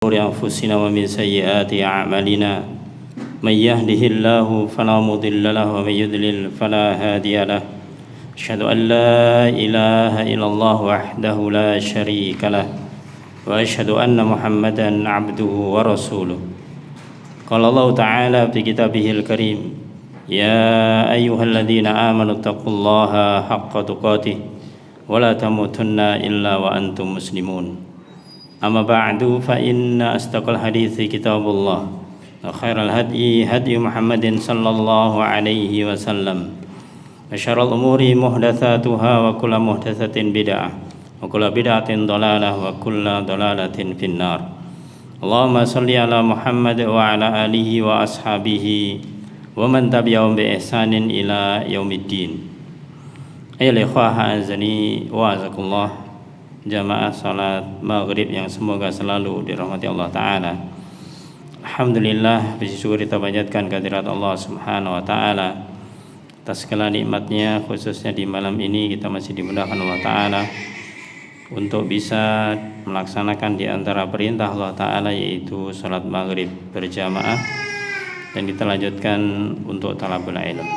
شرور أنفسنا ومن سيئات أعمالنا من يهده الله فلا مضل له ومن يضلل فلا هادي له أشهد أن لا إله إلا الله وحده لا شريك له وأشهد أن محمدا عبده ورسوله قال الله تعالى في كتابه الكريم يا أيها الذين آمنوا اتقوا الله حق تقاته ولا تموتن إلا وأنتم مسلمون أما بعد فإن أصدق الحديث كتاب الله وخير الهدي هدي محمد صلى الله عليه وسلم وشر الأمور محدثاتها وكل محدثة بدعة وكل بدعة ضلالة وكل ضلالة في النار اللهم صل على محمد وعلى آله وأصحابه ومن تبعهم بإحسان إلى يوم الدين. Ayolah ikhwah azani wa azakullah, jamaah salat maghrib yang semoga selalu dirahmati Allah Ta'ala. Alhamdulillah, puji syukur kita panjatkan kehadirat Allah Subhanahu Wa Ta'ala atas segala nikmatnya, khususnya di malam ini kita masih dimudahkan Allah Ta'ala untuk bisa melaksanakan di antara perintah Allah Ta'ala, yaitu salat maghrib berjamaah, dan kita lanjutkan untuk talabul ilm.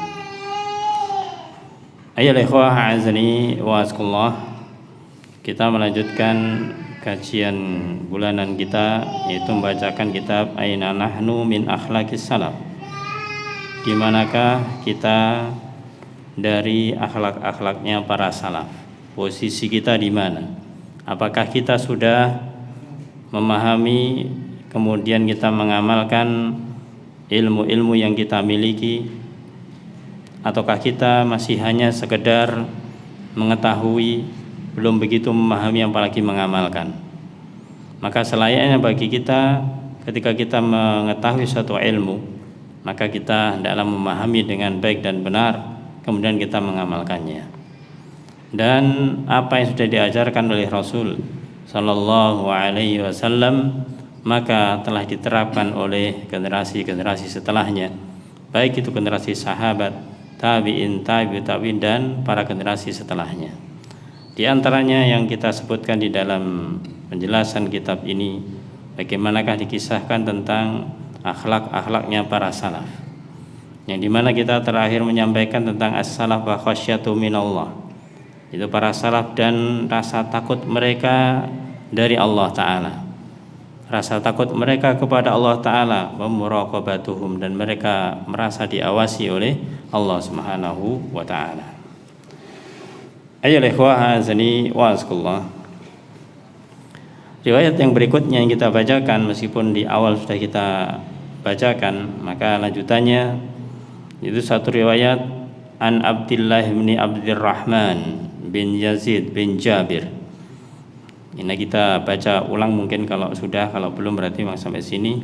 Ayolah ikhwah azani wa azkullah, kita melanjutkan kajian bulanan kita, yaitu membacakan kitab Aina Nahnu min Akhlaqis Salaf. Di manakah kita dari akhlak-akhlaknya para salaf? Posisi kita di mana? Apakah kita sudah memahami kemudian kita mengamalkan ilmu-ilmu yang kita miliki, ataukah kita masih hanya sekedar mengetahui, belum begitu memahami apalagi mengamalkan? Maka selayaknya bagi kita ketika kita mengetahui suatu ilmu, maka kita hendaklah memahami dengan baik dan benar, kemudian kita mengamalkannya. Dan apa yang sudah diajarkan oleh Rasul Sallallahu Alaihi Wasallam maka telah diterapkan oleh generasi-generasi setelahnya, baik itu generasi sahabat, tabi'in, tabi'in, dan para generasi setelahnya. Di antaranya yang kita sebutkan di dalam penjelasan kitab ini, bagaimanakah dikisahkan tentang akhlak-akhlaknya para salaf, yang dimana kita terakhir menyampaikan tentang as-salaf wa khasyatu minallah, itu para salaf dan rasa takut mereka dari Allah Ta'ala, rasa takut mereka kepada Allah Ta'ala, wa muraqabatuhum, dan mereka merasa diawasi oleh Allah Subhanahu wa Ta'ala. Ayolah ikhwah azani wa azkullah, riwayat yang berikutnya yang kita bacakan, meskipun di awal sudah kita bacakan, maka lanjutannya itu satu riwayat an Abdullah bin Abdurrahman bin Yazid bin Jabir. Ini kita baca ulang mungkin kalau sudah, kalau belum berarti sampai sini.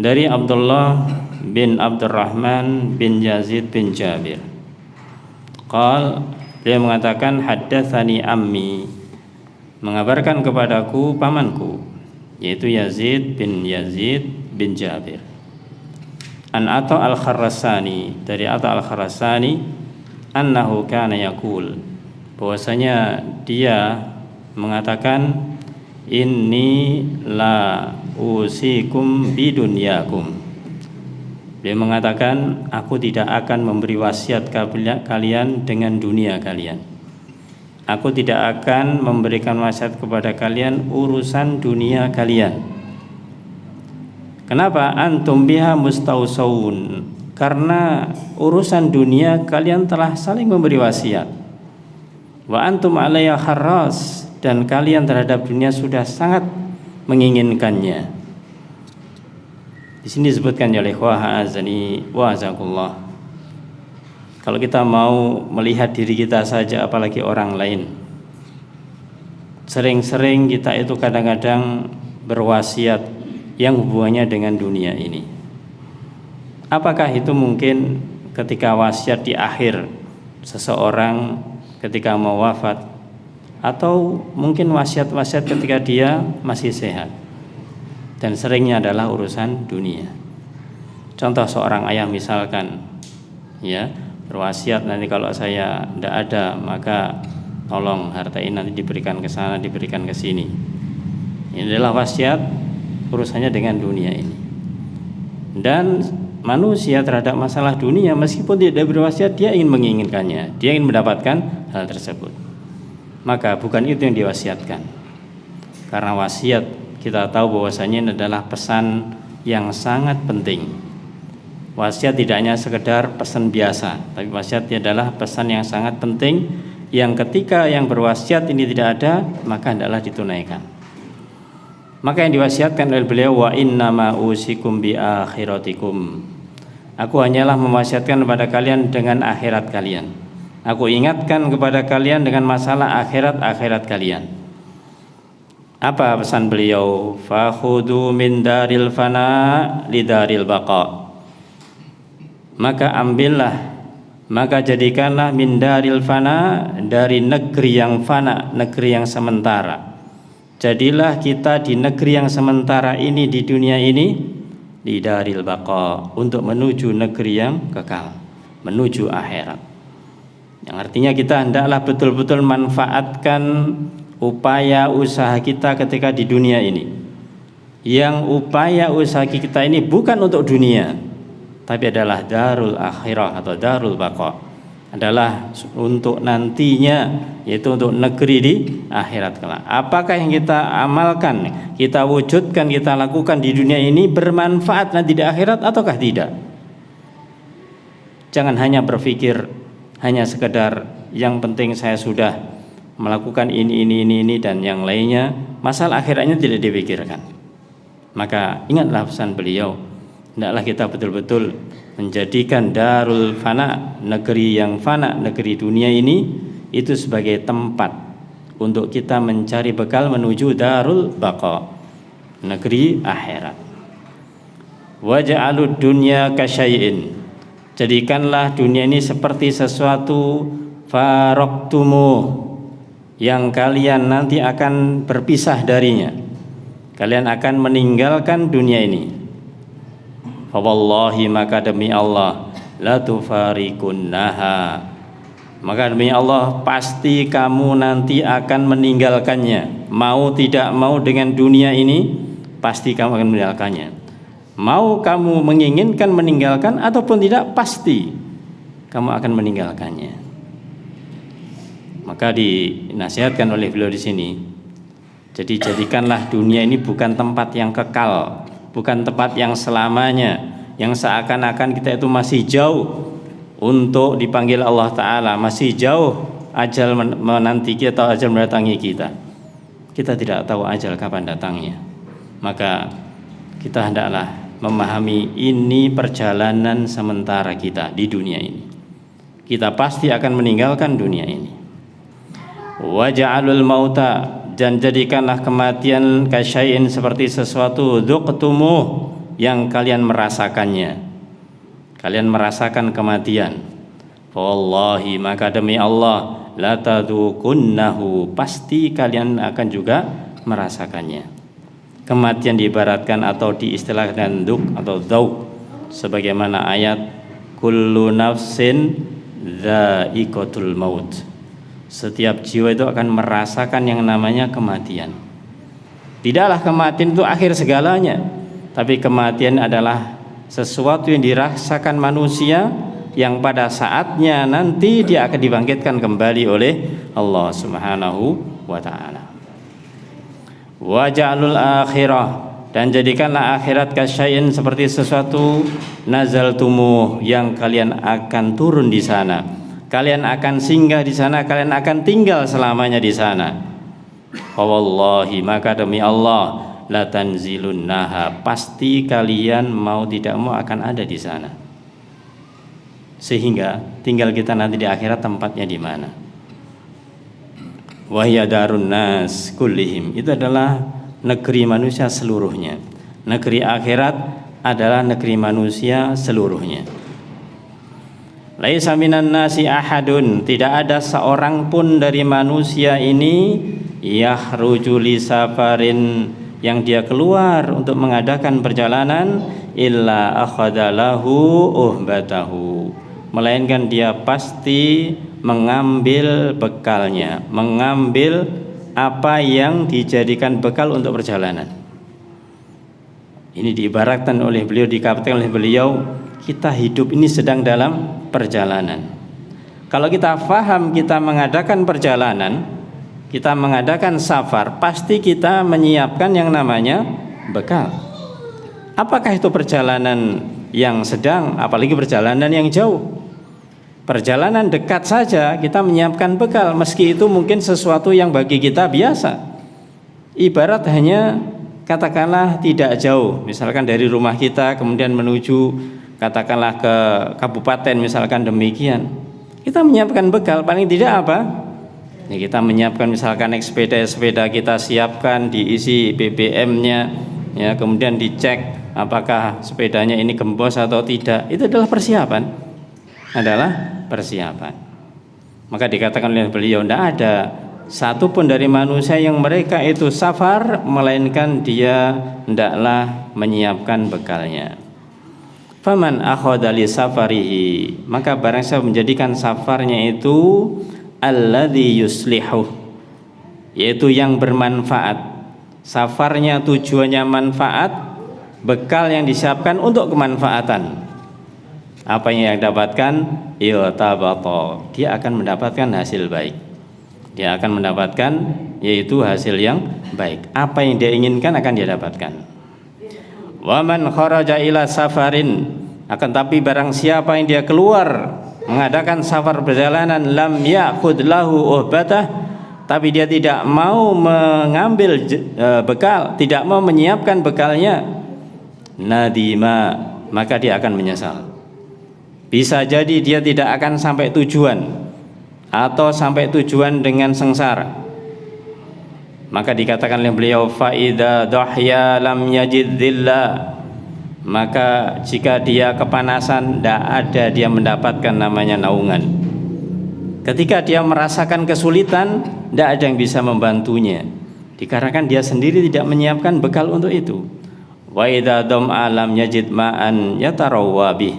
Dari Abdullah bin Abdurrahman bin Yazid bin Jabir, dia mengatakan haddatsani ammi, mengabarkan kepadaku pamanku, yaitu Yazid bin Jabir, an Atha al-Kharasani, dari Atha al-Kharasani, annahu kana yaqul, bahwasanya dia mengatakan inni la usikum bidunyakum. Dia mengatakan aku tidak akan memberi wasiat kalian dengan dunia kalian. Aku tidak akan memberikan wasiat kepada kalian urusan dunia kalian. Kenapa? Antum biha mustausawun, karena urusan dunia kalian telah saling memberi wasiat. Wa antum alaiha kharras, dan kalian terhadap dunia sudah sangat menginginkannya. Di sini disebutkan oleh ikhwah azani wa azakullah, kalau kita mau melihat diri kita saja apalagi orang lain, sering-sering kita itu kadang-kadang berwasiat yang hubungannya dengan dunia ini. Apakah itu mungkin ketika wasiat di akhir seseorang ketika mau wafat, atau mungkin wasiat-wasiat ketika dia masih sehat, dan seringnya adalah urusan dunia. Contoh seorang ayah misalkan, ya, berwasiat nanti kalau saya tidak ada maka tolong harta ini nanti diberikan ke sana, diberikan ke sini. Ini adalah wasiat urusannya dengan dunia ini. Dan manusia terhadap masalah dunia meskipun tidak berwasiat, dia ingin menginginkannya, dia ingin mendapatkan hal tersebut. Maka bukan itu yang diwasiatkan. Karena wasiat kita tahu bahwasanya ini adalah pesan yang sangat penting. Wasiat tidak hanya sekedar pesan biasa, tapi wasiat adalah pesan yang sangat penting, yang ketika yang berwasiat ini tidak ada, maka hendaklah ditunaikan. Maka yang diwasiatkan oleh beliau, wa innama usikum bi akhiratikum. Aku hanyalah mewasiatkan kepada kalian dengan akhirat kalian. Aku ingatkan kepada kalian dengan masalah akhirat kalian. Apa pesan beliau? Fakhudu min daril fana lidaril baqa. Maka ambillah, maka jadikanlah min daril fana, dari negeri yang fana, negeri yang sementara. Jadilah kita di negeri yang sementara ini, di dunia ini, di daril baqa, untuk menuju negeri yang kekal, menuju akhirat. Yang artinya kita hendaklah betul-betul manfaatkan upaya usaha kita ketika di dunia ini. Yang upaya usaha kita ini bukan untuk dunia, tapi adalah darul akhirah atau darul baqa, adalah untuk nantinya, yaitu untuk negeri di akhirat kelak. Apakah yang kita amalkan, kita wujudkan, kita lakukan di dunia ini bermanfaat nanti di akhirat ataukah tidak? Jangan hanya berpikir hanya sekedar yang penting saya sudah melakukan ini dan yang lainnya, masalah akhiratnya tidak dipikirkan. Maka ingatlah pesan beliau, hendaklah kita betul-betul menjadikan darul fana, negeri yang fana, negeri dunia ini, itu sebagai tempat untuk kita mencari bekal menuju darul baqa, negeri akhirat. Waja'alud dunya kasyai'in. Jadikanlah dunia ini seperti sesuatu faroktumuh, yang kalian nanti akan berpisah darinya. Kalian akan meninggalkan dunia ini. Fawallahi, maka demi Allah, la tufarikunnaha, maka demi Allah pasti kamu nanti akan meninggalkannya. Mau tidak mau dengan dunia ini, pasti kamu akan meninggalkannya. Mau kamu menginginkan meninggalkan ataupun tidak, pasti kamu akan meninggalkannya. Maka dinasihatkan oleh beliau di sini. Jadi jadikanlah dunia ini bukan tempat yang kekal, bukan tempat yang selamanya, yang seakan-akan kita itu masih jauh untuk dipanggil Allah Ta'ala, masih jauh ajal menanti kita atau ajal mendatangi kita. Kita tidak tahu ajal kapan datangnya. Maka kita hendaklah memahami ini perjalanan sementara kita di dunia ini. Kita pasti akan meninggalkan dunia ini. Waja'alul mauta, dan jadikanlah kematian kasyai'in seperti sesuatu dzuqtumuh, yang kalian merasakannya. Kalian merasakan kematian. Wallahi, maka demi Allah, la tadzukunnahu, pasti kalian akan juga merasakannya. Kematian diibaratkan atau diistilahkan dzuk atau dzauq, sebagaimana ayat kullu nafsin dha'iqatul maut. Setiap jiwa itu akan merasakan yang namanya kematian. Tidaklah kematian itu akhir segalanya, tapi kematian adalah sesuatu yang dirasakan manusia, yang pada saatnya nanti dia akan dibangkitkan kembali oleh Allah Subhanahu wa ta'ala. Waja'alul akhirah, dan jadikanlah akhirat kasyai'in seperti sesuatu nazaltumuh, yang kalian akan turun di sana, kalian akan singgah di sana, kalian akan tinggal selamanya di sana. Wallahi, maka demi Allah, la tanzilunnaha, pasti kalian mau tidak mau akan ada di sana. Sehingga tinggal kita nanti di akhirat tempatnya di mana? Wahya darun nas kullihim, itu adalah negeri manusia seluruhnya. Negeri akhirat adalah negeri manusia seluruhnya. Laisa minan nasi ahadun, tidak ada seorang pun dari manusia ini yakhruju li safarin, yang dia keluar untuk mengadakan perjalanan, illa akhadalahu uhbatahu, melainkan dia pasti mengambil bekalnya, mengambil apa yang dijadikan bekal untuk perjalanan. Ini diibaratkan oleh beliau, dikatakan oleh beliau, kita hidup ini sedang dalam perjalanan. Kalau kita faham kita mengadakan perjalanan, kita mengadakan safar, pasti kita menyiapkan yang namanya bekal. Apakah itu perjalanan yang sedang, apalagi perjalanan yang jauh? Perjalanan dekat saja kita menyiapkan bekal, meski itu mungkin sesuatu yang bagi kita biasa. Ibarat hanya katakanlah tidak jauh, misalkan dari rumah kita kemudian menuju katakanlah ke kabupaten misalkan demikian. Kita menyiapkan bekal, paling tidak apa? Ya, kita menyiapkan misalkan naik sepeda kita siapkan, diisi BBM-nya, ya, kemudian dicek apakah sepedanya ini gembos atau tidak. Itu adalah persiapan. Maka dikatakan oleh beliau, tidak ada satupun dari manusia yang mereka itu safar melainkan dia hendaklah menyiapkan bekalnya. Faman akhadha li safarihi, maka barang siapa menjadikan safarnya itu alladzi yuslihu, yaitu yang bermanfaat. Safarnya tujuannya manfaat, bekal yang disiapkan untuk kemanfaatan. Apa yang dapatkan? Iltabata, dia akan mendapatkan hasil baik. Dia akan mendapatkan yaitu hasil yang baik. Apa yang dia inginkan akan dia dapatkan. Wa man kharaja ila safarin, akan tapi barang siapa yang dia keluar mengadakan safar perjalanan, lam ya'khud lahu uhbatah, tapi dia tidak mau mengambil bekal, tidak mau menyiapkan bekalnya, nadima, maka dia akan menyesal. Bisa jadi dia tidak akan sampai tujuan atau sampai tujuan dengan sengsara. Maka dikatakan oleh beliau, faida dhahya lam yajid dhilla, maka jika dia kepanasan tidak ada dia mendapatkan namanya naungan. Ketika dia merasakan kesulitan tidak ada yang bisa membantunya, dikarenakan dia sendiri tidak menyiapkan bekal untuk itu. Wa idza dam'a lam yajid ma'an yatarawwa bih,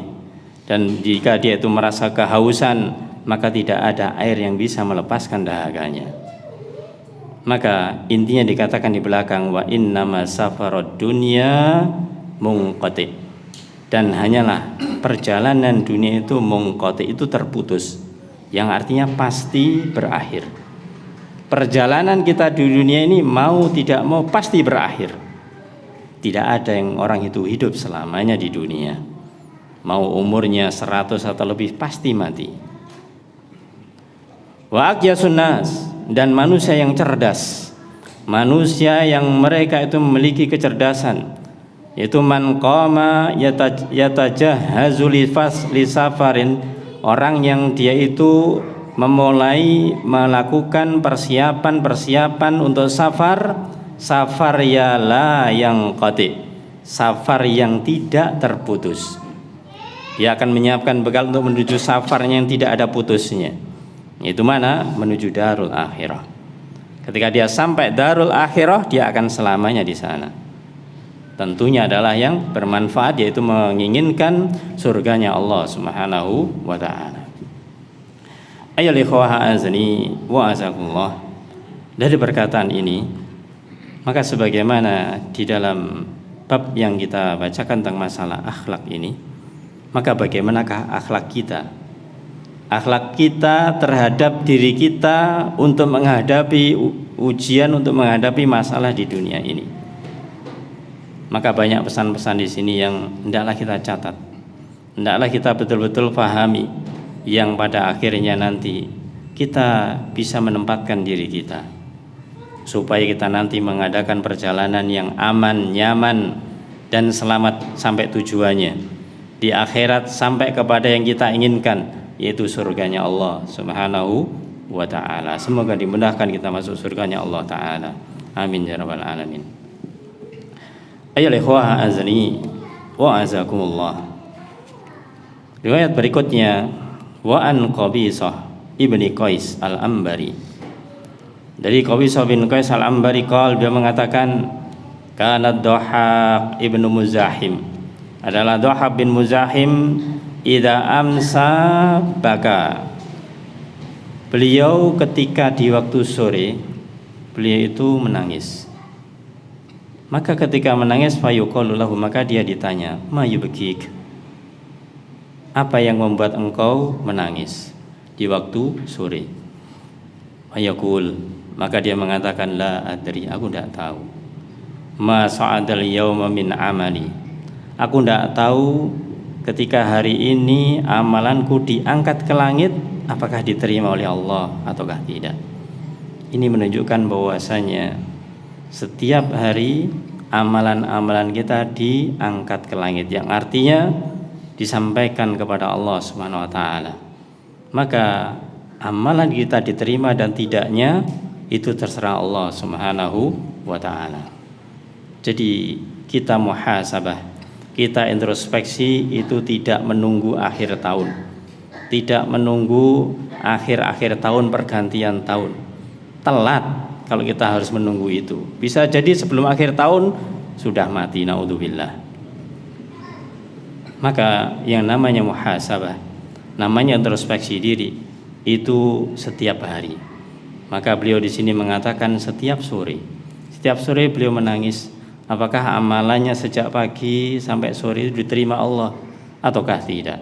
dan jika dia itu merasa kehausan maka tidak ada air yang bisa melepaskan dahaganya. Maka intinya dikatakan di belakang, wa innama safarad dunya munqati, dan hanyalah perjalanan dunia itu munqati, itu terputus, yang artinya pasti berakhir. Perjalanan kita di dunia ini mau tidak mau pasti berakhir. Tidak ada yang orang itu hidup selamanya di dunia. Mau umurnya 100 atau lebih pasti mati. Wa aqyasun nas, dan manusia yang cerdas, manusia yang mereka itu memiliki kecerdasan, yaitu man qama yatajahazu li safarin, orang yang dia itu memulai melakukan persiapan untuk safar ya la yang qati, safar yang tidak terputus. Dia akan menyiapkan bekal untuk menuju safarnya yang tidak ada putusnya. Itu mana? Menuju darul akhirah. Ketika dia sampai darul akhirah, dia akan selamanya di sana. Tentunya adalah yang bermanfaat, yaitu menginginkan surganya Allah Subhanahu wa taala. Ayyuhal ikhwah azni wa azakumullah. Dari perkataan ini, maka sebagaimana di dalam bab yang kita bacakan tentang masalah akhlak ini, maka bagaimanakah akhlak kita? Akhlak kita terhadap diri kita untuk menghadapi ujian, untuk menghadapi masalah di dunia ini. Maka banyak pesan-pesan di sini yang hendaklah kita catat, hendaklah kita betul-betul pahami, yang pada akhirnya nanti kita bisa menempatkan diri kita, supaya kita nanti mengadakan perjalanan yang aman, nyaman, dan selamat sampai tujuannya di akhirat, sampai kepada yang kita inginkan, yaitu surganya Allah Subhanahu wa ta'ala. Semoga dimudahkan kita masuk surganya Allah ta'ala. Amin ya rabbal alamin. Ayyuhal ikhwah azni wa azakumullah. Riwayat berikutnya, wa an Qabisah ibni Qais al-Ambari. Dari Qabisah bin Qais al-Ambari dia mengatakan, kana Dhahhak ibnu Muzahim, adalah Dhahhak bin Muzahim, idza amsa baka, beliau ketika di waktu sore beliau itu menangis. Maka ketika menangis fayuqalu lahu, maka dia ditanya, ma yubkik, apa yang membuat engkau menangis di waktu sore? Fayaqul, maka dia mengatakan, la adri, aku tidak tahu. Ma sa'adal yawma min amali, aku tidak tahu ketika hari ini amalanku diangkat ke langit, apakah diterima oleh Allah ataukah tidak. Ini menunjukkan bahwasanya setiap hari amalan-amalan kita diangkat ke langit, yang artinya disampaikan kepada Allah Subhanahu wa taala. Maka amalan kita diterima dan tidaknya itu terserah Allah Subhanahu wa taala. Jadi kita muhasabah, kita introspeksi itu tidak menunggu akhir tahun, tidak menunggu akhir-akhir tahun, pergantian tahun. Telat kalau kita harus menunggu itu. Bisa jadi sebelum akhir tahun sudah mati, naudzubillah. Maka yang namanya muhasabah, namanya introspeksi diri, itu setiap hari. Maka beliau di sini mengatakan setiap sore. Setiap sore beliau menangis, apakah amalannya sejak pagi sampai sore itu diterima Allah ataukah tidak.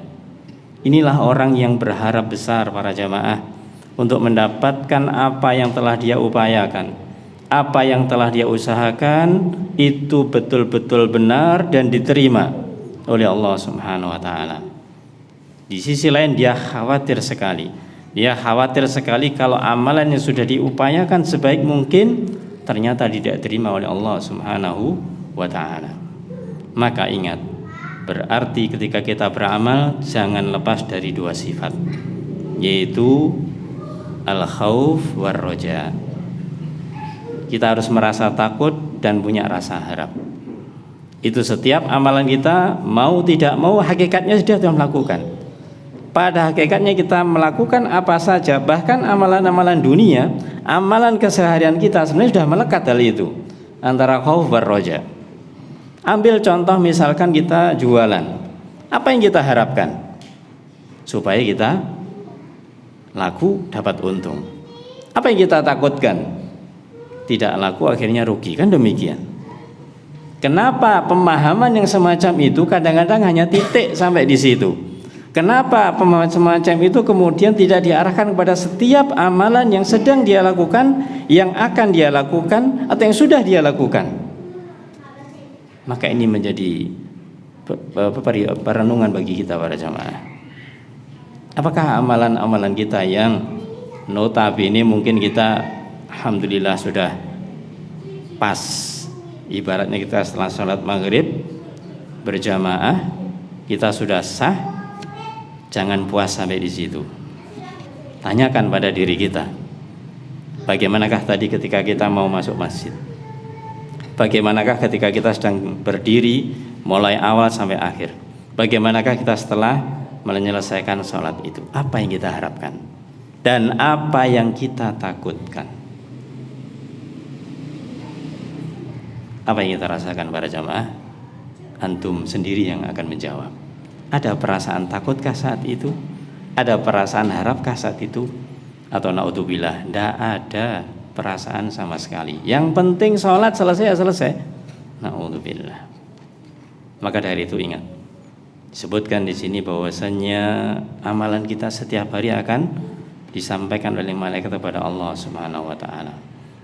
Inilah orang yang berharap besar para jamaah untuk mendapatkan apa yang telah dia upayakan, apa yang telah dia usahakan itu betul-betul benar dan diterima oleh Allah Subhanahu wa taala. Di sisi lain dia khawatir sekali. Dia khawatir sekali kalau amalan yang sudah diupayakan sebaik mungkin ternyata tidak diterima oleh Allah Subhanahu wa taala. Maka ingat, berarti ketika kita beramal jangan lepas dari dua sifat, yaitu al-khauf war-roja. Kita harus merasa takut dan punya rasa harap. Itu setiap amalan kita, mau tidak mau hakikatnya sudah melakukan. Pada hakikatnya kita melakukan apa saja, bahkan amalan-amalan dunia, amalan keseharian kita sebenarnya sudah melekat hal itu, antara khauf war-roja. Ambil contoh misalkan kita jualan, apa yang kita harapkan? Supaya kita laku, dapat untung. Apa yang kita takutkan? Tidak laku, akhirnya rugi, kan demikian. Kenapa pemahaman yang semacam itu kadang-kadang hanya titik sampai di situ? Kenapa pemahaman semacam itu kemudian tidak diarahkan kepada setiap amalan yang sedang dia lakukan, yang akan dia lakukan, atau yang sudah dia lakukan? Maka ini menjadi perenungan bagi kita para jamaah. Apakah amalan-amalan kita yang notabene mungkin kita alhamdulillah sudah pas, ibaratnya kita setelah sholat maghrib berjamaah kita sudah sah, jangan puas sampai di situ. Tanyakan pada diri kita, bagaimanakah tadi ketika kita mau masuk masjid? Bagaimanakah ketika kita sedang berdiri mulai awal sampai akhir? Bagaimanakah kita setelah menyelesaikan sholat itu? Apa yang kita harapkan dan apa yang kita takutkan? Apa yang kita rasakan para jamaah? Antum sendiri yang akan menjawab. Ada perasaan takutkah saat itu? Ada perasaan harapkah saat itu? Atau naudzubillah, tidak ada perasaan sama sekali. Yang penting sholat selesai ya selesai. Naudzubillah. Maka dari itu ingat, disebutkan di sini bahwasannya amalan kita setiap hari akan disampaikan oleh malaikat kepada Allah Subhanahu wa taala.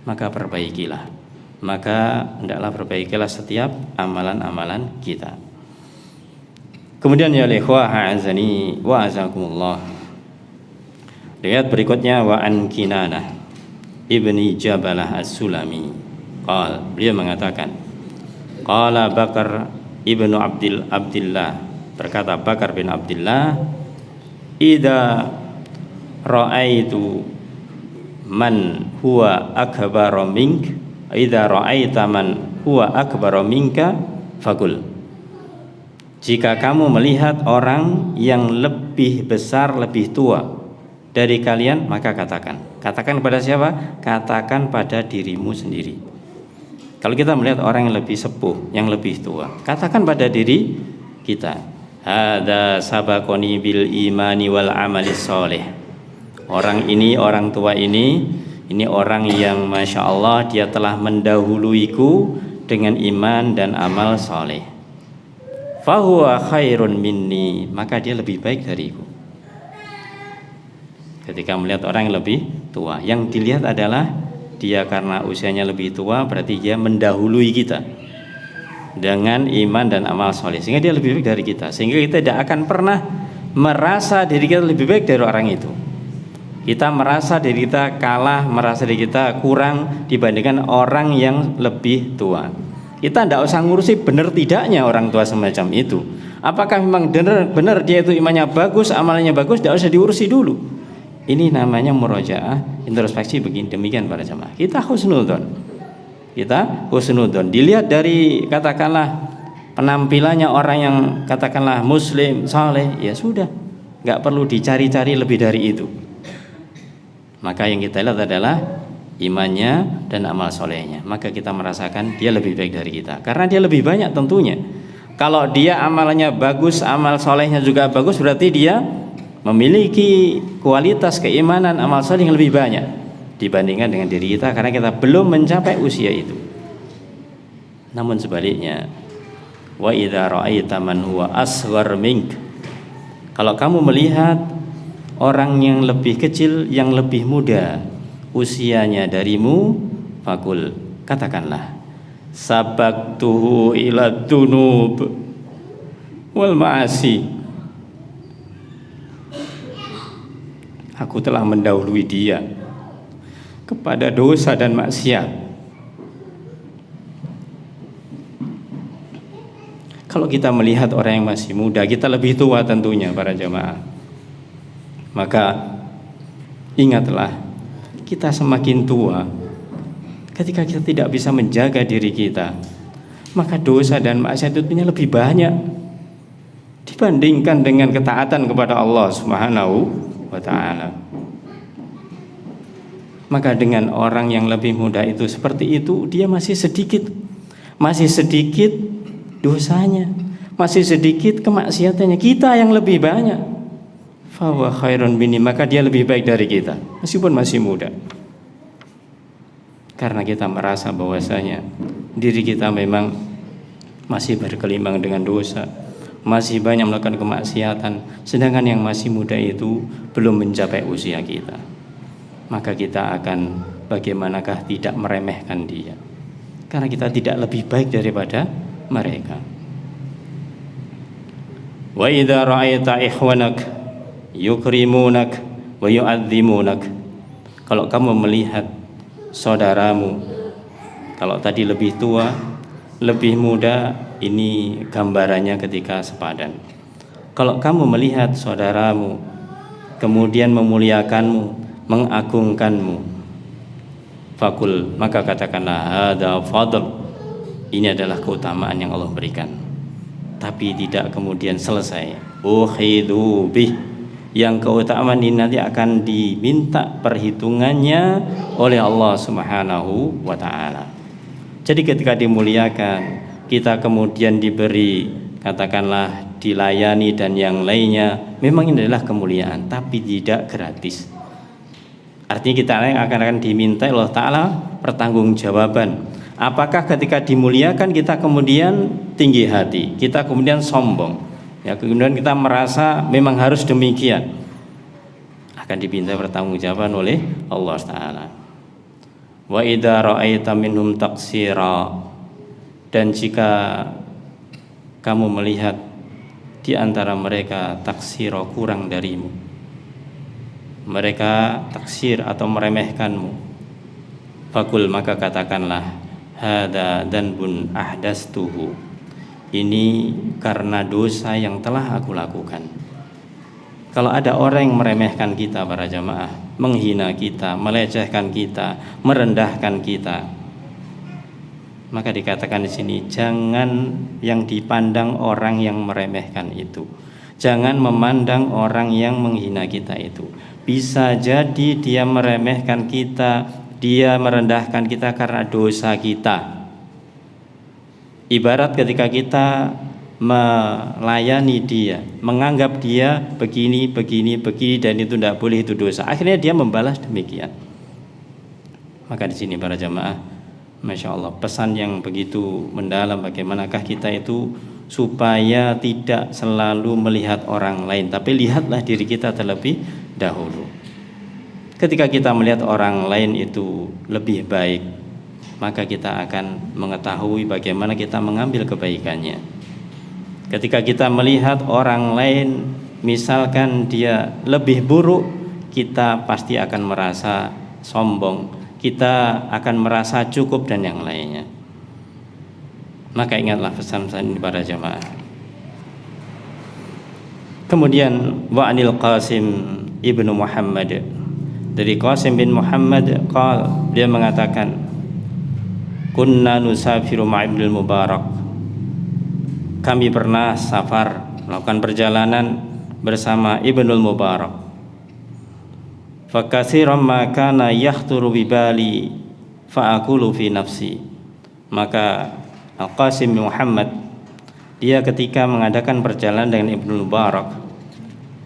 Maka perbaikilah. Maka hendaklah perbaikilah setiap amalan-amalan kita. Kemudian ya ikhwah a'azani wa azakumullah. Lihat berikutnya, wa an Kinanah ibni Jabalah as-Sulami. Beliau mengatakan, qala Bakar ibnu Abdillah, berkata Bakar bin Abdullah, idza ra'aitu man huwa akbaru mink, idza ra'aita man huwa akbaru minka faqul. Jika kamu melihat orang yang lebih besar, lebih tua dari kalian, maka katakan. Katakan kepada siapa? Katakan pada dirimu sendiri. Kalau kita melihat orang yang lebih sepuh, yang lebih tua, katakan pada diri kita, hada sabaqoni bil imani wal amali sholih. Orang ini, orang tua ini orang yang masya Allah dia telah mendahuluiku dengan iman dan amal soleh. Fahuwa khairun minni, maka dia lebih baik dariku. Ketika melihat orang yang lebih tua, yang dilihat adalah dia karena usianya lebih tua, berarti dia mendahului kita dengan iman dan amal soleh, sehingga dia lebih baik dari kita, sehingga kita tidak akan pernah merasa diri kita lebih baik dari orang itu. Kita merasa diri kita kalah, merasa diri kita kurang dibandingkan orang yang lebih tua. Kita tidak usah ngurusi benar tidaknya orang tua semacam itu. Apakah memang benar dia itu imannya bagus, amalnya bagus, tidak usah diurusi dulu. Ini namanya murojaah, introspeksi. Begini demikian para jamaah. Kita husnudzon. Dilihat dari katakanlah penampilannya orang yang katakanlah muslim, saleh, ya sudah, nggak perlu dicari-cari lebih dari itu. Maka yang kita lihat adalah imannya dan amal solehnya. Maka kita merasakan dia lebih baik dari kita, karena dia lebih banyak tentunya. Kalau dia amalnya bagus, amal solehnya juga bagus, berarti dia memiliki kualitas keimanan, amal soleh yang lebih banyak dibandingkan dengan diri kita, karena kita belum mencapai usia itu. Namun sebaliknya, wa idza ra'aita man huwa asghar mink, kalau kamu melihat orang yang lebih kecil, yang lebih muda usianya darimu, fakul, katakanlah, sabaqtuhu ila dunub wal ma'asi, aku telah mendahului dia kepada dosa dan maksiat. Kalau kita melihat orang yang masih muda, kita lebih tua tentunya para jamaah, maka ingatlah, kita semakin tua, ketika kita tidak bisa menjaga diri kita, maka dosa dan maksiat itu lebih banyak dibandingkan dengan ketaatan kepada Allah Subhanahu wa ta'ala. Maka dengan orang yang lebih muda itu seperti itu, dia masih sedikit dosanya, masih sedikit kemaksiatannya. Kita yang lebih banyak. Fahuwa khairun minni, maka dia lebih baik dari kita meskipun masih muda. Karena kita merasa bahwasanya diri kita memang masih bergelimang dengan dosa, masih banyak melakukan kemaksiatan, sedangkan yang masih muda itu belum mencapai usia kita. Maka kita akan bagaimanakah tidak meremehkan dia, karena kita tidak lebih baik daripada mereka. Wa idza ra'aita ikhwanak yukrimunak wa yu'azzimunak, kalau kamu melihat saudaramu, kalau tadi lebih tua, lebih muda, ini gambarannya ketika sepadan. Kalau kamu melihat saudaramu kemudian memuliakanmu, mengagungkanmu, fakul, maka katakanlah, hadza fadl, ini adalah keutamaan yang Allah berikan. Tapi tidak kemudian selesai, ukhidu bih, yang keutamaan ini nanti akan diminta perhitungannya oleh Allah Subhanahu wa ta'ala. Jadi ketika dimuliakan, kita kemudian diberi, katakanlah dilayani dan yang lainnya, memang ini adalah kemuliaan, tapi tidak gratis. Artinya kita akan diminta Allah Ta'ala pertanggungjawaban. Apakah ketika dimuliakan kita kemudian tinggi hati, kita kemudian sombong, ya, kemudian kita merasa memang harus demikian, akan diminta pertanggungjawaban oleh Allah Ta'ala. Wa idza ra'aita minhum taqsira, dan jika kamu melihat di antara mereka taksira, kurang darimu, mereka taksir atau meremehkanmu, fakul, maka katakanlah, hadza dzanbun ahdastuhu, ini karena dosa yang telah aku lakukan. Kalau ada orang yang meremehkan kita para jamaah, menghina kita, melecehkan kita, merendahkan kita, maka dikatakan di sini, jangan yang dipandang orang yang meremehkan itu, jangan memandang orang yang menghina kita itu. Bisa jadi dia meremehkan kita, dia merendahkan kita karena dosa kita. Ibarat ketika kita melayani dia, menganggap dia begini, dan itu tidak boleh, itu dosa. Akhirnya dia membalas demikian. Maka di sini para jamaah, Masya Allah, pesan yang begitu mendalam. Bagaimanakah kita itu supaya tidak selalu melihat orang lain, tapi lihatlah diri kita terlebih dahulu. Ketika kita melihat orang lain itu lebih baik, maka kita akan mengetahui bagaimana kita mengambil kebaikannya. Ketika kita melihat orang lain, misalkan dia lebih buruk, kita pasti akan merasa sombong, kita akan merasa cukup dan yang lainnya. Maka ingatlah pesan-pesan ini para jamaah. Kemudian wa'anil Qasim ibnu Muhammad, dari Qasim bin Muhammad dia mengatakan, kunna nusafiru ma'ibnul Mubarak, kami pernah safar, melakukan perjalanan bersama Ibnul Mubarak. Fakasiran ma kana yahturu bibali fa'akulu fi nafsi. Maka Al-Qasim bin Muhammad, dia ketika mengadakan perjalanan dengan Ibnul Mubarak,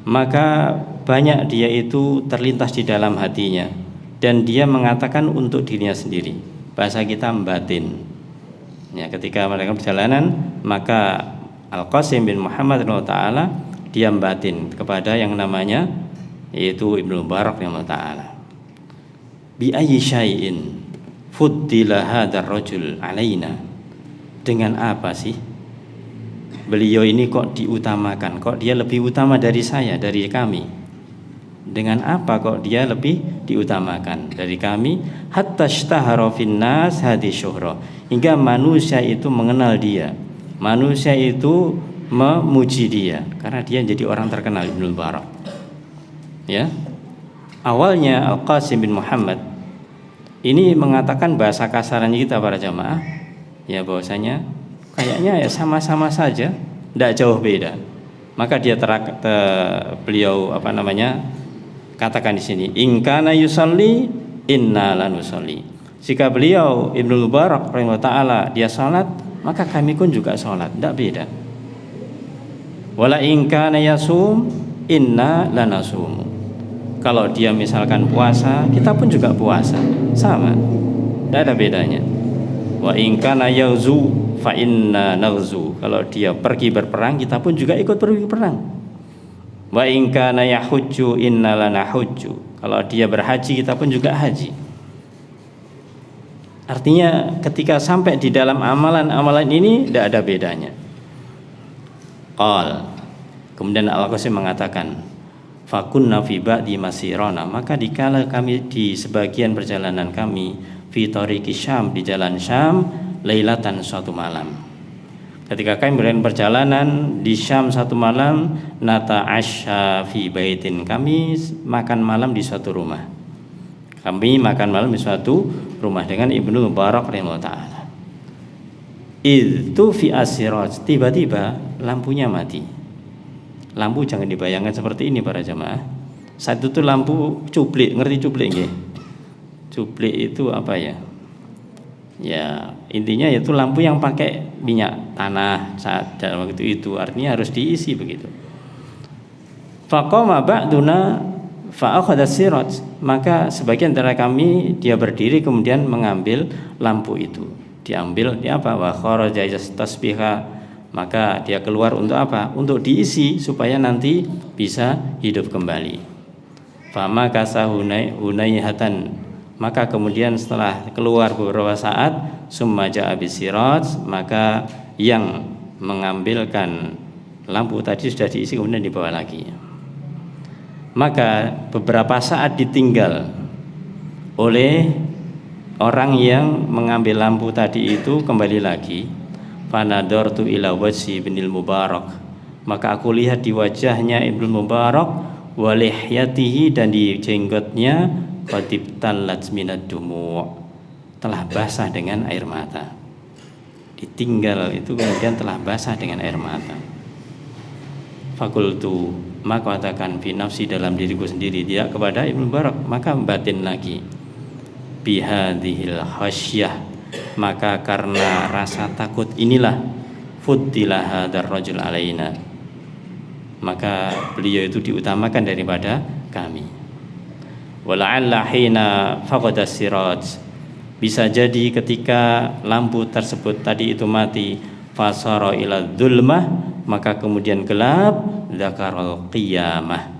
maka banyak dia itu terlintas di dalam hatinya, dan dia mengatakan untuk dirinya sendiri. Bahasa kita batin. Ya, ketika melakukan perjalanan, maka Al-Qasim bin Muhammad radhiyallahu dia batin kepada yang namanya yaitu Ibnu Mubarak radhiyallahu taala. Bi ayyi syai'in fuddila hadzal rajul alaina. Dengan apa sih beliau ini kok diutamakan, kok dia lebih utama dari saya, dari kami? Dengan apa kok dia lebih diutamakan dari kami? Hatta ishtahara fin nas hadhi syuhra, hingga manusia itu mengenal dia, manusia itu memuji dia karena dia jadi orang terkenal. Ibnu Mubarak, ya, awalnya Al-Qasim bin Muhammad ini mengatakan bahasa kasarannya kita para jamaah, ya, bahwasanya kayaknya ya sama-sama saja, tidak jauh beda. Maka dia beliau katakan di sini, in kana yusalli inna la nusalli. Jika beliau Ibnu Mubarak rahimahullah taala dia salat, maka kami pun juga salat, tidak beda. Wala in kana yasum inna la nasum. Kalau dia misalkan puasa, kita pun juga puasa, sama, tidak ada bedanya. Wa in kana yaghzu fa inna naghzu. Kalau dia pergi berperang, kita pun juga ikut pergi berperang. Wa in kana yahujju inna lana hujju. Kalau dia berhaji, kita pun juga haji. Artinya ketika sampai di dalam amalan-amalan ini tidak ada bedanya. Kemudian Al-Qasim mengatakan, fakunna fi ba'di masirana, maka dikala kami di sebagian perjalanan kami fi tariqi Syam, di jalan Syam, lailatan, suatu malam. Ketika kami berjalan perjalanan di Syam satu malam, nata'asya fi baitin, kami makan malam di suatu rumah. Kami makan malam di suatu rumah dengan Ibnu Mubarak rahimahullah taala. Itu fi asiraj, tiba-tiba lampunya mati. Lampu jangan dibayangkan seperti ini para jamaah. Saat itu lampu cuplik, ngerti cuplik nggih? Cuplik itu apa ya? Ya, intinya yaitu lampu yang pakai minyak tanah saat dalam waktu itu, artinya harus diisi begitu. Faqama ba'duna fa akhadha siraj, maka sebagian dari kami dia berdiri kemudian mengambil lampu itu. Diambil dia apa? Wa kharaja yastasbiha, maka dia keluar untuk apa? Untuk diisi supaya nanti bisa hidup kembali. Fama kasahunayhatan, maka kemudian setelah keluar beberapa saat, summa ja'a bisiraj, maka yang mengambilkan lampu tadi sudah diisi kemudian dibawa lagi. Maka beberapa saat ditinggal oleh orang yang mengambil lampu tadi itu kembali lagi. Fanadortu ila wajhi Ibnul Mubarak, maka aku lihat di wajahnya Ibnul Mubarak, wa lihyatihi, dan di jenggotnya, qadibtalat minad dumu', telah basah dengan air mata. Ditinggal itu kemudian telah basah dengan air mata. Fakultu, maka katakan fi nafsi, dalam diriku sendiri, dia kepada Ibnu Mubarak, maka batin lagi, bihadhil khasyah, maka karena rasa takut inilah, fuddilah hadzal rajul alaina, maka beliau itu diutamakan daripada kami. Wala'alla hina faqada siraj, Bisa jadi ketika lampu tersebut tadi itu mati, fasara ila dzulmah, maka kemudian gelap, dzakarul qiyamah.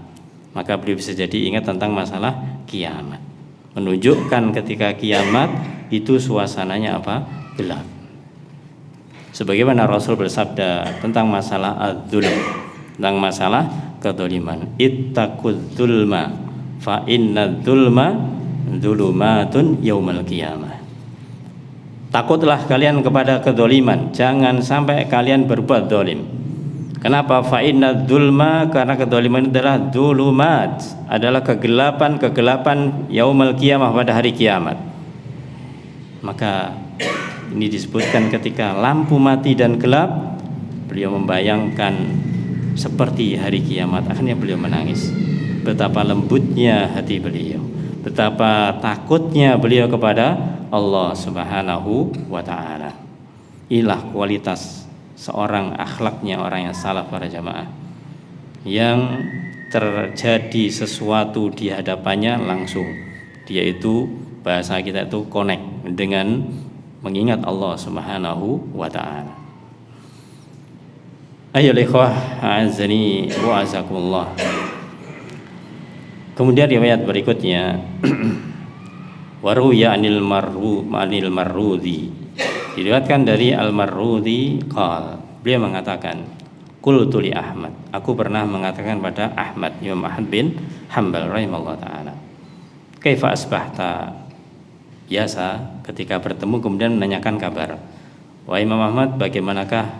Maka beliau bisa jadi ingat tentang masalah kiamat. Menunjukkan ketika kiamat itu suasananya apa? Gelap. Sebagaimana Rasul bersabda tentang masalah adzulm, tentang masalah kedzaliman, ittaqudz dzulma fa innadz dzulma dzulumatun yaumal qiyamah. Takutlah kalian kepada kedzaliman, jangan sampai kalian berbuat zalim. Kenapa? Fa innadz dzulma, karena kedzaliman adalah dzulumat, adalah kegelapan yaumal qiyamah, pada hari kiamat. Maka ini disebutkan ketika lampu mati dan gelap, beliau membayangkan seperti hari kiamat. Akhirnya beliau menangis. Betapa lembutnya hati beliau, betapa takutnya beliau kepada Allah Subhanahu wa ta'ala. Inilah kualitas seorang, akhlaknya orang yang salaf para jamaah, yang terjadi sesuatu di hadapannya langsung dia itu, bahasa kita itu connect dengan mengingat Allah Subhanahu wa ta'ala. Ayyuhal ikhwah, a'azzani wa azakumullah. Kemudian riwayat berikutnya waruya anil marrudi, diriwayatkan dari al-Marrudi qal, beliau mengatakan, qultu li Ahmad, aku pernah mengatakan pada Ahmad, Imam Ahmad bin Hanbal rahimahullah taala, kaifa asbahta, biasa ketika bertemu kemudian menanyakan kabar, wahai Imam Ahmad, bagaimanakah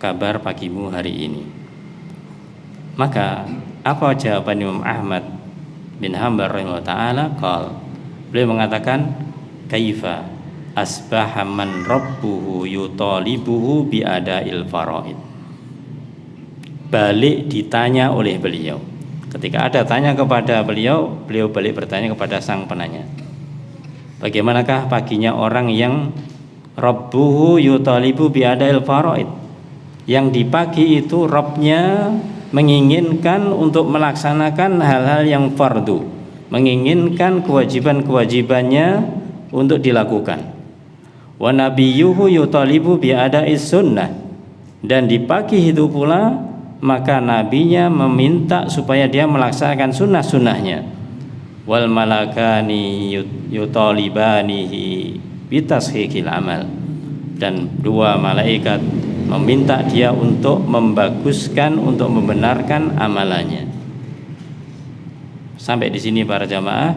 kabar pagimu hari ini? Maka apa jawaban Imam Ahmad bin Hanbal rahimahullah taala? Qal, beliau mengatakan, kaifa asbaha man rabbuhu yutalibuhu bi ada'il faraid. Balik ditanya oleh beliau. Ketika ada tanya kepada beliau, beliau balik bertanya kepada sang penanya, bagaimanakah paginya orang yang rabbuhu yutalibu bi ada'il faraid, yang di pagi itu Rabbnya menginginkan untuk melaksanakan hal-hal yang fardu, menginginkan kewajiban-kewajibannya untuk dilakukan. Wa nabiyyuhu yutalibu bi ada'is sunnah, dan di pagi itu pula maka nabinya meminta supaya dia melaksanakan sunnah-sunnahnya. Wal malakani yutalibanihi bitashihil amal, dan dua malaikat meminta dia untuk membaguskan, untuk membenarkan amalannya. Sampai di sini para jamaah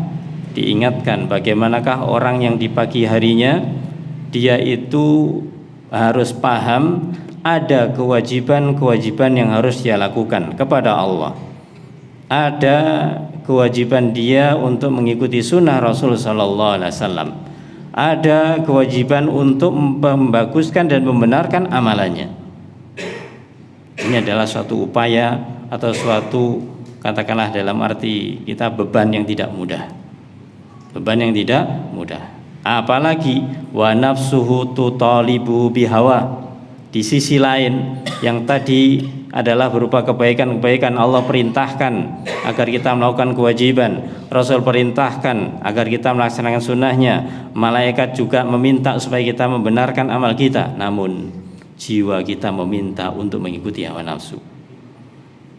diingatkan bagaimanakah orang yang di pagi harinya dia itu harus paham ada kewajiban-kewajiban yang harus dia lakukan kepada Allah. Ada kewajiban dia untuk mengikuti sunnah Rasul sallallahu alaihi wasallam. Ada kewajiban untuk membaguskan dan membenarkan amalannya. Ini adalah suatu upaya atau suatu, katakanlah dalam arti kita, beban yang tidak mudah. Beban yang tidak mudah. Apalagi wa nafsuhu tutalibu bihawa. Di sisi lain yang tadi adalah berupa kebaikan-kebaikan, Allah perintahkan agar kita melakukan kewajiban, Rasul perintahkan agar kita melaksanakan sunnahnya, malaikat juga meminta supaya kita membenarkan amal kita, namun jiwa kita meminta untuk mengikuti hawa nafsu.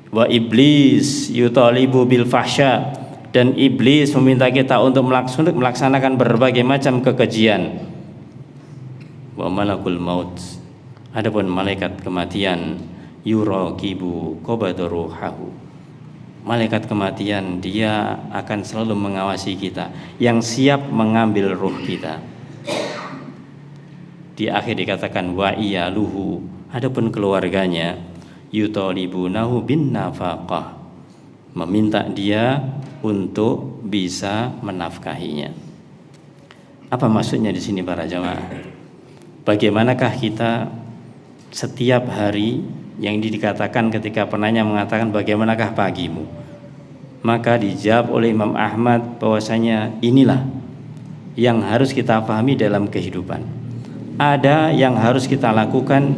Wa iblis yutalibu bil fahsya, dan iblis meminta kita untuk melaksanakan berbagai macam kekejian. Wa malakul maut, adapun malaikat kematian, yuraqibu qabadaruhahu, malaikat kematian dia akan selalu mengawasi kita, yang siap mengambil ruh kita. Di akhir dikatakan wa iyaluhu, adapun keluarganya, yutalibunahu bin nafaqah, meminta dia untuk bisa menafkahinya. Apa maksudnya di sini para jamaah? Bagaimanakah kita setiap hari, yang dikatakan ketika penanya mengatakan bagaimanakah pagimu, maka dijawab oleh Imam Ahmad bahwasanya inilah yang harus kita pahami dalam kehidupan. Ada yang harus kita lakukan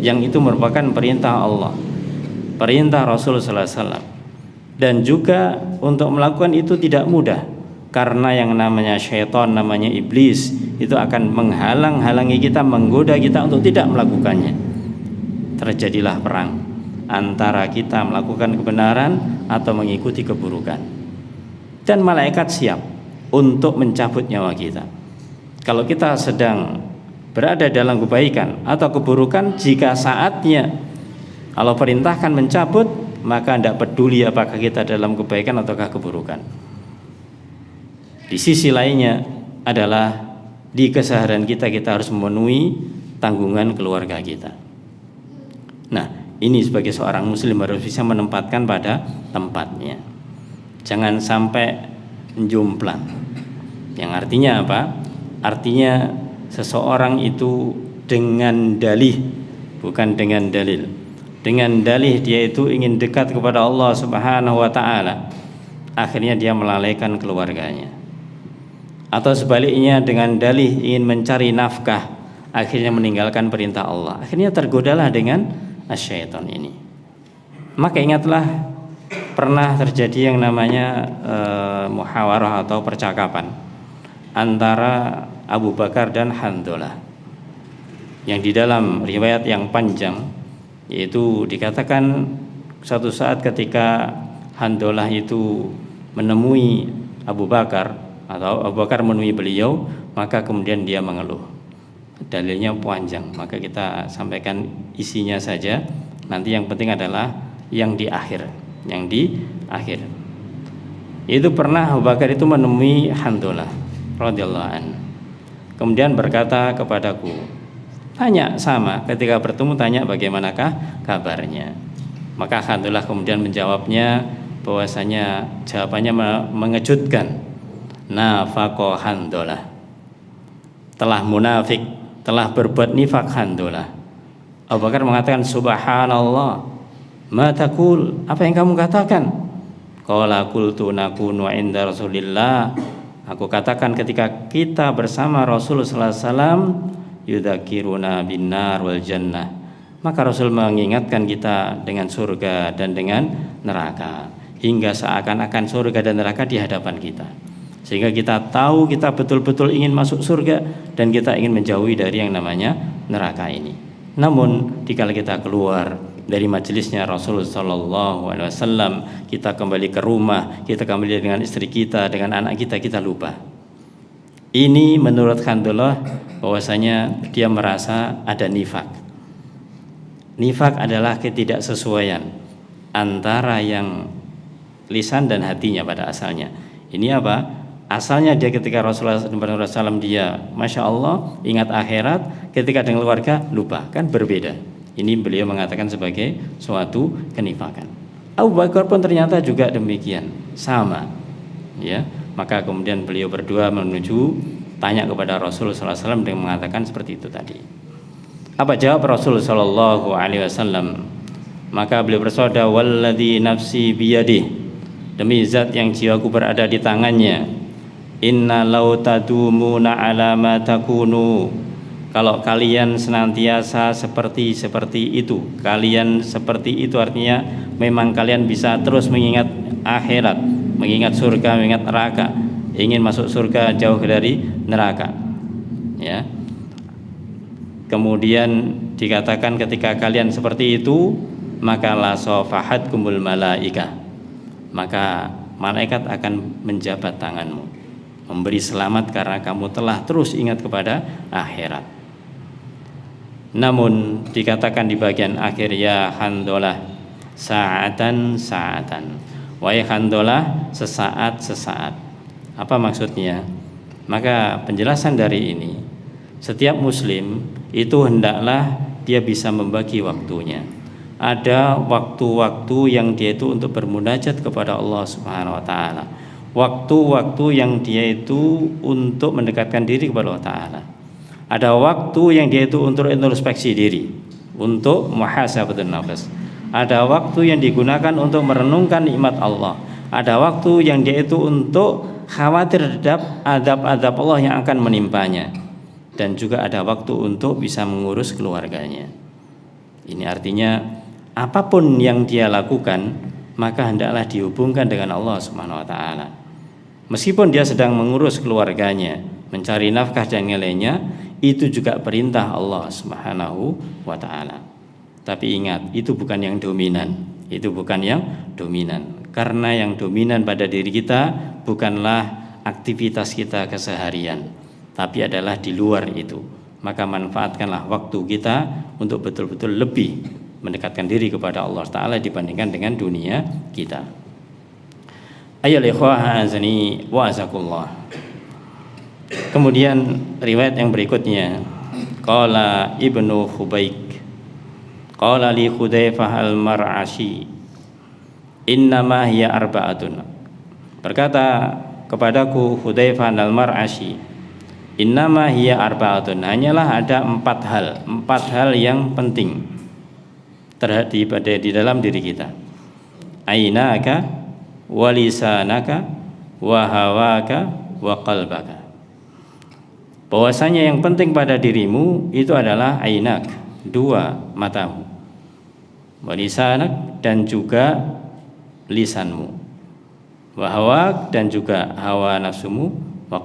yang itu merupakan perintah Allah, perintah Rasul sallallahu alaihi wasallam, dan juga untuk melakukan itu tidak mudah. Karena yang namanya syaitan, namanya iblis, itu akan menghalang-halangi kita, menggoda kita untuk tidak melakukannya. Terjadilah perang antara kita melakukan kebenaran atau mengikuti keburukan. Dan malaikat siap untuk mencabut nyawa kita. Kalau kita sedang berada dalam kebaikan atau keburukan, jika saatnya Allah perintahkan mencabut, maka tidak peduli apakah kita dalam kebaikan ataukah keburukan. Di sisi lainnya adalah di keseharian kita harus memenuhi tanggungan keluarga kita. Nah, ini sebagai seorang muslim harus bisa menempatkan pada tempatnya. Jangan sampai jomplang. Yang artinya apa? Artinya seseorang itu dengan dalih, bukan dengan dalil. Dengan dalih dia itu ingin dekat kepada Allah Subhanahu wa taala, akhirnya dia melalaikan keluarganya. Atau sebaliknya dengan dalih ingin mencari nafkah, akhirnya meninggalkan perintah Allah, akhirnya tergodalah dengan syaitan ini. Maka ingatlah, pernah terjadi yang namanya muhawarah atau percakapan antara Abu Bakar dan Handolah, yang di dalam riwayat yang panjang yaitu dikatakan suatu saat ketika Handolah itu menemui Abu Bakar atau Abu Bakar menemui beliau, maka kemudian dia mengeluh. Dalilnya panjang, maka kita sampaikan isinya saja. Nanti yang penting adalah yang di akhir. Itu pernah Abu Bakar itu menemui Handolah radhiyallahu anhu. Kemudian berkata kepadaku, tanya sama, ketika bertemu tanya bagaimanakah kabarnya. Maka Handolah kemudian menjawabnya bahwasanya jawabannya mengejutkan. Nafaqo Handolah, telah munafik, telah berbuat nifak Handolah. Abu Bakar mengatakan, subhanallah, ma taqul, apa yang kamu katakan? Qala qultu nakunu inda Rasulillah, aku katakan ketika kita bersama Rasul sallallahu alaihi wasallam, yudzakiruna binnar wal jannah, maka Rasul mengingatkan kita dengan surga dan dengan neraka, hingga seakan-akan surga dan neraka di hadapan kita, sehingga kita tahu kita betul-betul ingin masuk surga dan kita ingin menjauhi dari yang namanya neraka ini. Namun dikala kita keluar dari majelisnya Rasul sallallahu alaihi wasallam, kita kembali ke rumah, kita kembali dengan istri kita, dengan anak kita, kita lupa. Ini menurut Handolah bahwasanya dia merasa ada nifak. Nifak adalah ketidaksesuaian antara yang lisan dan hatinya pada asalnya. Ini apa? Asalnya dia ketika Rasulullah SAW dia Masya Allah ingat akhirat, ketika dengan keluarga lupa, kan berbeda. Ini beliau mengatakan sebagai suatu kenifakan. Abu Bakar pun ternyata juga demikian, sama ya. Maka kemudian beliau berdua menuju tanya kepada Rasul SAW dengan mengatakan seperti itu tadi. Apa jawab Rasul SAW? Maka beliau bersabda, walladzi nafsi biyadih, demi zat yang jiwaku berada di tangannya, inna law tadumuna ala ma takunu, kalau kalian senantiasa seperti itu, kalian seperti itu artinya memang kalian bisa terus mengingat akhirat, mengingat surga, mengingat neraka, ingin masuk surga, jauh dari neraka ya. Kemudian dikatakan ketika kalian seperti itu, maka la safahatkumul malaika, maka malaikat akan menjabat tanganmu, memberi selamat karena kamu telah terus ingat kepada akhirat. Namun dikatakan di bagian akhir, ya Handolah sa'atan, wahai Handolah sesaat. Apa maksudnya? Maka penjelasan dari ini, setiap muslim itu hendaklah dia bisa membagi waktunya. Ada waktu-waktu yang dia itu untuk bermunajat kepada Allah Subhanahu wa taala, waktu-waktu yang dia itu untuk mendekatkan diri kepada Allah taala. Ada waktu yang dia itu untuk introspeksi diri, untuk muhasabatun nafs. Ada waktu yang digunakan untuk merenungkan nikmat Allah. Ada waktu yang dia itu untuk khawatir terhadap adab-adab Allah yang akan menimpanya. Dan juga ada waktu untuk bisa mengurus keluarganya. Ini artinya apapun yang dia lakukan, maka hendaklah dihubungkan dengan Allah Subhanahu wa taala. Meskipun dia sedang mengurus keluarganya, mencari nafkah dan yang lainnya, itu juga perintah Allah Subhanahu wa taala. Tapi ingat, itu bukan yang dominan. Itu bukan yang dominan. Karena yang dominan pada diri kita bukanlah aktivitas kita keseharian, tapi adalah di luar itu. Maka manfaatkanlah waktu kita untuk betul-betul lebih mendekatkan diri kepada Allah Ta'ala dibandingkan dengan dunia kita. Ayyul ikhwah azani wa azakullah. Kemudian riwayat yang berikutnya, qala Ibnu Khubayk qala li Hudzaifah al-Mar'ashi innama hiya arba'atun. Berkata kepadaku Hudzaifah al-Mar'ashi, innama hiya arba'atun, hanyalah ada empat hal yang penting di dalam diri kita. Ainaka wa lisanaka wa hawaka wa qalbaka. Bahwasanya yang penting pada dirimu itu adalah ainak, dua matamu, wa lisanak dan juga lisanmu, wa hawak dan juga hawa nafsumu, wa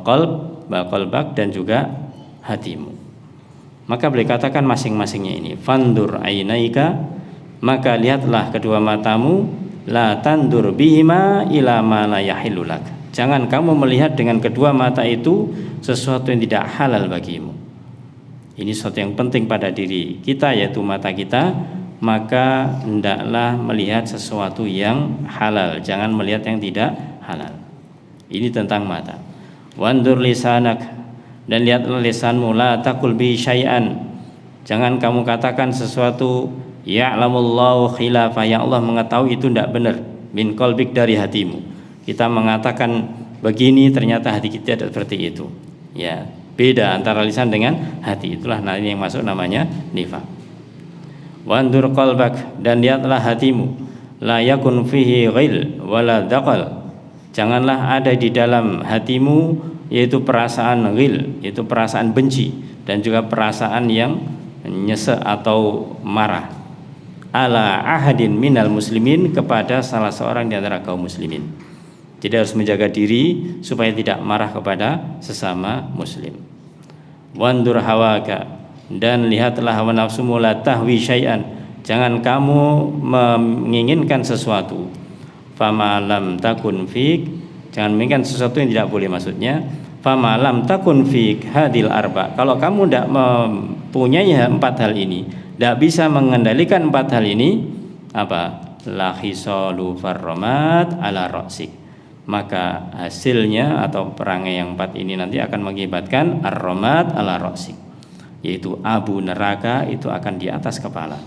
qalbak dan juga hatimu. Maka boleh katakan masing-masingnya ini, fandur ainaika, maka lihatlah kedua matamu, la tandur bihima ila ma la yahillu lak. Jangan kamu melihat dengan kedua mata itu sesuatu yang tidak halal bagimu. Ini sesuatu yang penting pada diri kita, yaitu mata kita. Maka hendaklah melihat sesuatu yang halal, jangan melihat yang tidak halal. Ini tentang mata. Wandur lisanak, dan lihatlah lisanmu, la taqul bi syai'an, jangan kamu katakan sesuatu ya'lamullahu khilafah, yang Allah mengetahui itu tidak benar, min qalbik, dari hatimu. Kita mengatakan begini, ternyata hati kita tidak seperti itu. Ya, beda antara lisan dengan hati. Itulah nanti yang masuk namanya nifaq. Wandur qalbak, dan lihatlah hatimu, la yakun fihi ghil wala daqal, janganlah ada di dalam hatimu yaitu perasaan ghil, yaitu perasaan benci, dan juga perasaan yang nyesek atau marah, ala ahadin minal muslimin, kepada salah seorang di antara kaum muslimin. Jadi harus menjaga diri supaya tidak marah kepada sesama muslim. Wandur hawaka, dan lihatlah hawa nafsumu, la tahwi syai'an, jangan kamu menginginkan sesuatu, fama lam takun fik, jangan menginginkan sesuatu yang tidak boleh. Maksudnya fama lam takun fik hadil arba, kalau kamu tidak mempunyai empat hal ini, tidak bisa mengendalikan empat hal ini, apa? La khisalu farromat ala ra'sik, maka hasilnya atau perangai yang empat ini nanti akan mengakibatkan ar-romat ala ra'sik, yaitu abu neraka itu akan di atas kepala.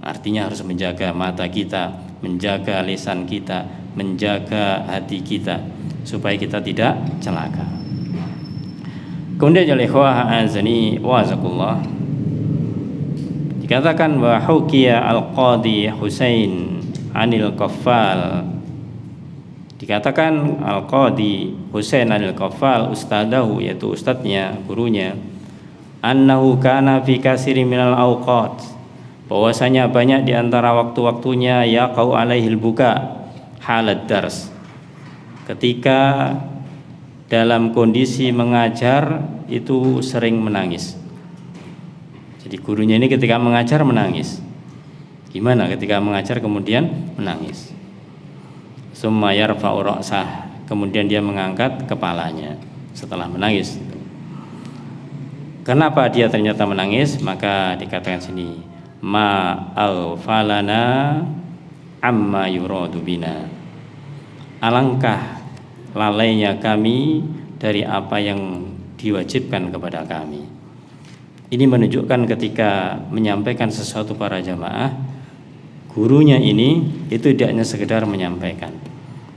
Artinya harus menjaga mata kita, menjaga lisan kita, menjaga hati kita, supaya kita tidak celaka. Kemudian ya ikhwah azani wa azakullah, dikatakan wa hukiya al-qadi Husain anil Qaffal, dikatakan al-qadi Husain anil Qaffal, ustadahu, yaitu ustadznya, gurunya, annahu kana fi katsiri minal awqat, bahwasanya banyak di antara waktu-waktunya yaqau alaihil buka halad dars, ketika dalam kondisi mengajar itu sering menangis. Jadi gurunya ini ketika mengajar menangis. Gimana ketika mengajar kemudian menangis? Summa yarfa'u ra'sah, kemudian dia mengangkat kepalanya setelah menangis. Kenapa dia ternyata menangis? Maka dikatakan sini, ma aghfalana amma yuradu bina, alangkah lalainya kami dari apa yang diwajibkan kepada kami. Ini menunjukkan ketika menyampaikan sesuatu para jamaah, gurunya ini itu tidak hanya sekedar menyampaikan,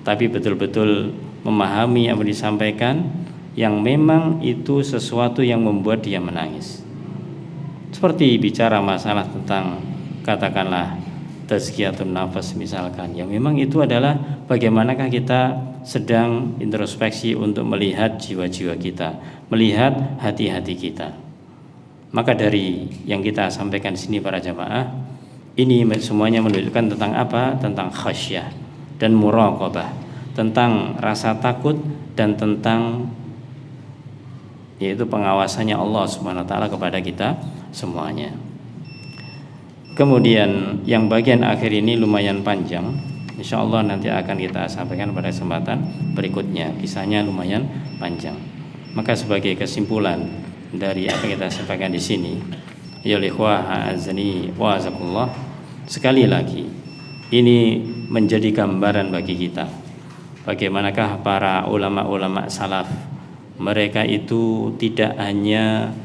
tapi betul-betul memahami apa yang disampaikan, yang memang itu sesuatu yang membuat dia menangis. Seperti bicara masalah tentang katakanlah tazkiyatun nafas misalkan, yang memang itu adalah bagaimanakah kita sedang introspeksi untuk melihat jiwa-jiwa kita, melihat hati-hati kita. Maka dari yang kita sampaikan di sini para jamaah, ini semuanya menunjukkan tentang apa? Tentang khasyah dan muraqabah, tentang rasa takut dan tentang yaitu pengawasannya Allah Subhanahu wa taala kepada kita semuanya. Kemudian yang bagian akhir ini lumayan panjang. Insya Allah nanti akan kita sampaikan pada kesempatan berikutnya. Kisahnya lumayan panjang. Maka sebagai kesimpulan dari apa yang kita sampaikan di sini, ya ikhwah azani wa azakullah, sekali lagi ini menjadi gambaran bagi kita bagaimanakah para ulama-ulama salaf. Mereka itu tidak hanya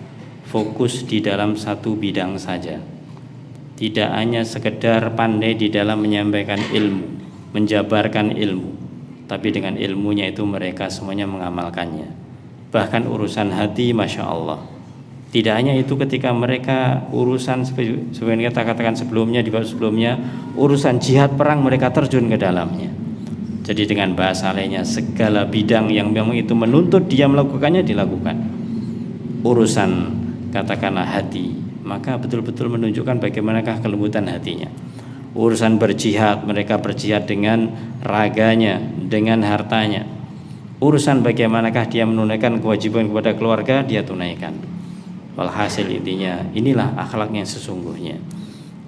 fokus di dalam satu bidang saja, tidak hanya sekedar pandai di dalam menyampaikan ilmu, menjabarkan ilmu, tapi dengan ilmunya itu mereka semuanya mengamalkannya. Bahkan urusan hati, Masya Allah, tidak hanya itu, ketika mereka urusan seperti yang kita katakan sebelumnya, di bab sebelumnya, urusan jihad perang mereka terjun ke dalamnya. Jadi dengan bahasa lainnya, segala bidang yang memang itu menuntut dia melakukannya, dilakukan. Urusan katakanlah hati, maka betul-betul menunjukkan bagaimanakah kelembutan hatinya. Urusan berjihad, mereka berjihad dengan raganya, dengan hartanya. Urusan bagaimanakah dia menunaikan kewajiban kepada keluarga, dia tunaikan. Walhasil intinya, inilah akhlak yang sesungguhnya.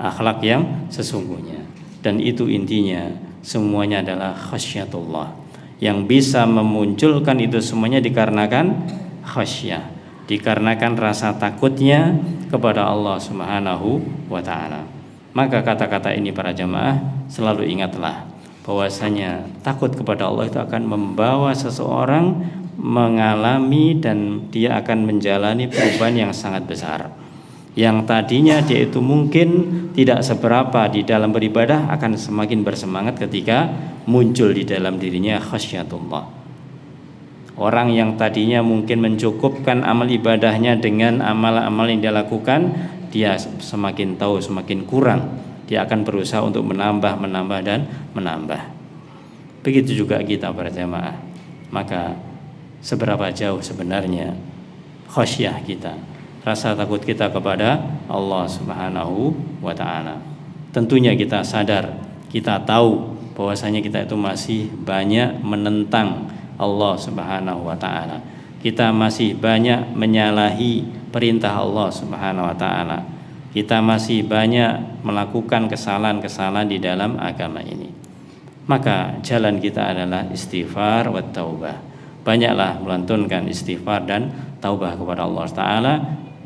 Akhlak yang sesungguhnya. Dan itu intinya, semuanya adalah khasyatullah. Yang bisa memunculkan itu semuanya dikarenakan khasyah, dikarenakan rasa takutnya kepada Allah Subhanahu wa ta'ala. Maka kata-kata ini para jamaah, selalu ingatlah bahwasanya takut kepada Allah itu akan membawa seseorang mengalami dan dia akan menjalani perubahan yang sangat besar. Yang tadinya dia itu mungkin tidak seberapa di dalam beribadah, akan semakin bersemangat ketika muncul di dalam dirinya khasyatullah. Orang yang tadinya mungkin mencukupkan amal ibadahnya dengan amal-amal yang dia lakukan, dia semakin tahu semakin kurang. Dia akan berusaha untuk menambah dan menambah. Begitu juga kita para jamaah. Maka seberapa jauh sebenarnya khasyah kita, rasa takut kita kepada Allah Subhanahu wa ta'ala. Tentunya kita sadar, kita tahu bahwasanya kita itu masih banyak menentang Allah Subhanahu wa ta'ala. Kita masih banyak menyalahi perintah Allah Subhanahu wa ta'ala. Kita masih banyak melakukan kesalahan-kesalahan di dalam agama ini. Maka jalan kita adalah istighfar wa taubah. Banyaklah melantunkan istighfar dan taubah kepada Allah Ta'ala,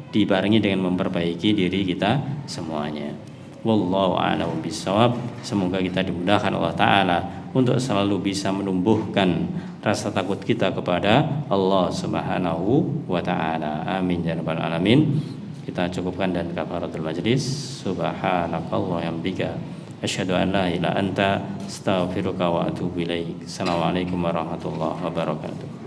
dibarengi dengan memperbaiki diri kita semuanya. Wallahu a'lam bishawab. Semoga kita dimudahkan Allah Ta'ala untuk selalu bisa menumbuhkan rasa takut kita kepada Allah Subhanahu wa ta'ala. Amin ya rabbal alamin. Kita cukupkan dan kafaratul majlis. Subhanakallahumma bihamdika asyhadu an la ilaha illa anta astaghfiruka wa atubu ilaik. Assalamualaikum warahmatullahi wabarakatuh.